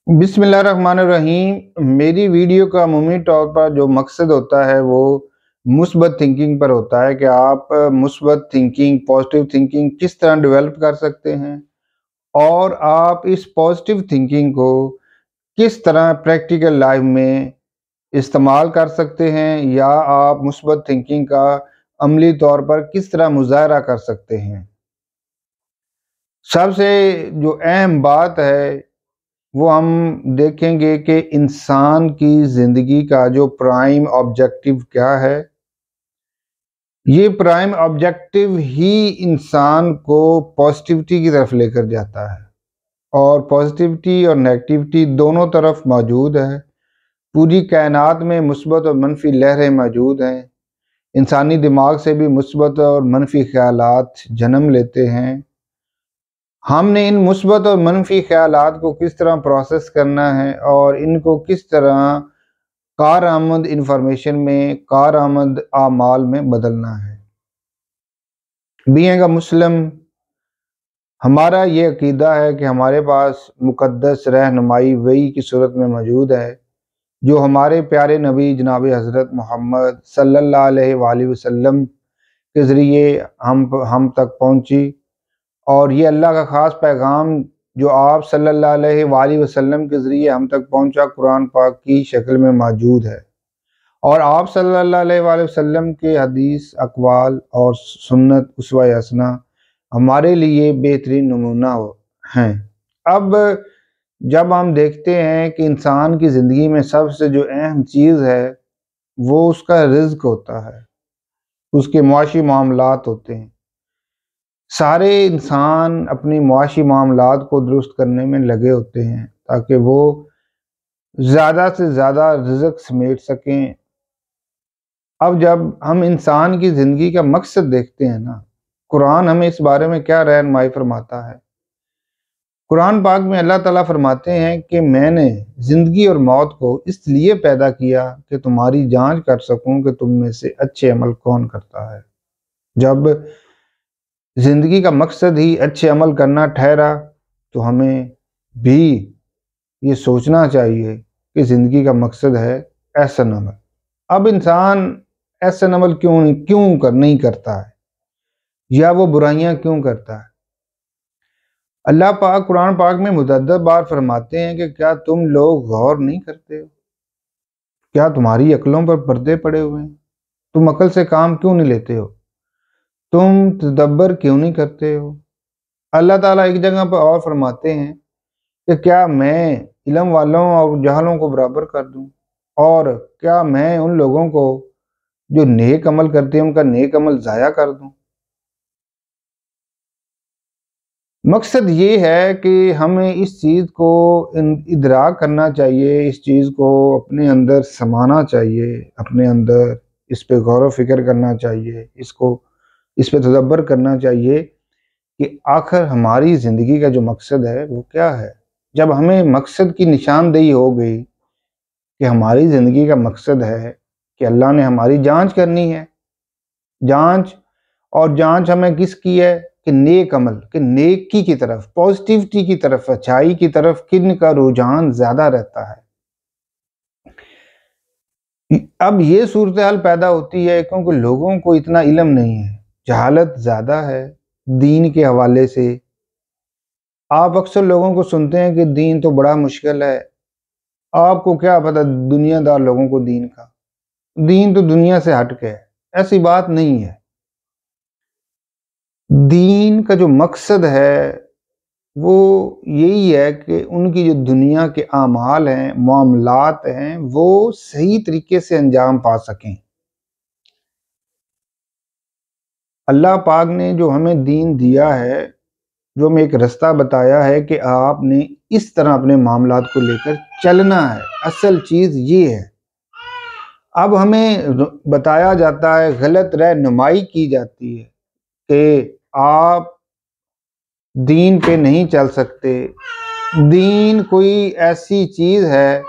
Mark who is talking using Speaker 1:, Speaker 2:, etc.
Speaker 1: बिस्मिल्लाहिर्रहमानिर्रहीम। मेरी वीडियो का अमूमी तौर पर जो मकसद होता है वो मुस्बत थिंकिंग पर होता है कि आप मुस्बत थिंकिंग, पॉजिटिव थिंकिंग किस तरह डेवलप कर सकते हैं और आप इस पॉजिटिव थिंकिंग को किस तरह प्रैक्टिकल लाइफ में इस्तेमाल कर सकते हैं या आप मुस्बत थिंकिंग का अमली तौर पर किस तरह मुजाहरा कर सकते हैं। सबसे जो अहम बात है वो हम देखेंगे कि इंसान की ज़िंदगी का जो प्राइम ऑब्जेक्टिव क्या है। ये प्राइम ऑब्जेक्टिव ही इंसान को पॉजिटिविटी की तरफ लेकर जाता है और पॉजिटिविटी और नेगेटिविटी दोनों तरफ मौजूद है। पूरी कायनात में मुस्बत और मनफी लहरें मौजूद हैं। इंसानी दिमाग से भी मुस्बत और मनफी ख्यालात जन्म लेते हैं। हमने इन मुस्बत और मनफी ख्यालात को किस तरह प्रोसेस करना है और इनको किस तरह कारआमद इंफॉर्मेशन में, कारआमद आमाल में बदलना है। बीइंग अ मुस्लिम, हमारा ये अकीदा है कि हमारे पास मुकद्दस रहनुमाई वही की सूरत में मौजूद है जो हमारे प्यारे नबी जनाब हज़रत मोहम्मद सल्लल्लाहु अलैहि वसल्लम के ज़रिए हम तक पहुँची। और ये अल्लाह का ख़ास पैगाम जो आप सल्लल्लाहु अलैहि वसल्लम के ज़रिए हम तक पहुंचा, कुरान पाक की शक्ल में मौजूद है। और आप सल्लल्लाहु अलैहि वसल्लम के हदीस, अक़वाल और सुन्नत उसवा हसना हमारे लिए बेहतरीन नमूना हैं। अब जब हम देखते हैं कि इंसान की ज़िंदगी में सबसे जो अहम चीज़ है वो उसका रिज़्क होता है, उसके मुआशी मामलात होते हैं। सारे इंसान अपनी मुआशी मामलात को दुरुस्त करने में लगे होते हैं ताकि वो ज़्यादा से ज़्यादा रिज़्क समेट सकें। अब जब हम इंसान की ज़िंदगी का मकसद देखते हैं ना, कुरान हमें इस बारे में क्या रहनुमाई फरमाता है। कुरान पाक में अल्लाह ताला फरमाते हैं कि मैंने ज़िंदगी और मौत को इसलिए पैदा किया कि तुम्हारी जांच कर सकूं कि तुम में से अच्छे अमल कौन करता है। जब ज़िंदगी का मकसद ही अच्छे अमल करना ठहरा तो हमें भी ये सोचना चाहिए कि ज़िंदगी का मकसद है एहसन अमल। अब इंसान एहसन अमल क्यों नहीं करता है या वो बुराइयां क्यों करता है। अल्लाह पाक कुरान पाक में मुतअद्दिद बार फरमाते हैं कि क्या तुम लोग गौर नहीं करते हो, क्या तुम्हारी अक्लों पर पर्दे पड़े हुए हैं, तुम अक्ल से काम क्यों नहीं लेते हो, तुम तदब्बर क्यों नहीं करते हो। अल्लाह ताला एक जगह पर और फरमाते हैं कि क्या मैं इल्म वालों और जहलों को बराबर कर दूं और क्या मैं उन लोगों को जो नेक अमल करते हैं उनका नेक अमल ज़ाया कर दूं। मकसद ये है कि हमें इस चीज़ को इदराक करना चाहिए, इस चीज़ को अपने अंदर समाना चाहिए, अपने अंदर इस पे गौर व फिक्र करना चाहिए, इस पे तदब्बर करना चाहिए कि आखिर हमारी ज़िंदगी का जो मकसद है वो क्या है। जब हमें मकसद की निशानदेही हो गई कि हमारी ज़िंदगी का मकसद है कि अल्लाह ने हमारी जांच करनी है, जांच हमें किसकी है कि नेक अमल, कि नेकी की तरफ, पॉजिटिविटी की तरफ, अच्छाई की तरफ किन का रुझान ज़्यादा रहता है। अब ये सूरत हाल पैदा होती है क्योंकि लोगों को इतना इल्म नहीं है, जहालत ज़्यादा है दीन के हवाले से। आप अक्सर लोगों को सुनते हैं कि दीन तो बड़ा मुश्किल है। आपको क्या पता दुनियादार लोगों को दीन का, दीन तो दुनिया से हट के है। ऐसी बात नहीं है। दीन का जो मकसद है वो यही है कि उनकी जो दुनिया के आमाल हैं, मामलात हैं, वो सही तरीके से अंजाम पा सकें। अल्लाह पाक ने जो हमें दीन दिया है, जो हमें एक रास्ता बताया है कि आपने इस तरह अपने मामलात को लेकर चलना है, असल चीज़ ये है। अब हमें बताया जाता है, गलत रहनुमाई की जाती है कि आप दीन पे नहीं चल सकते। दीन कोई ऐसी चीज़ है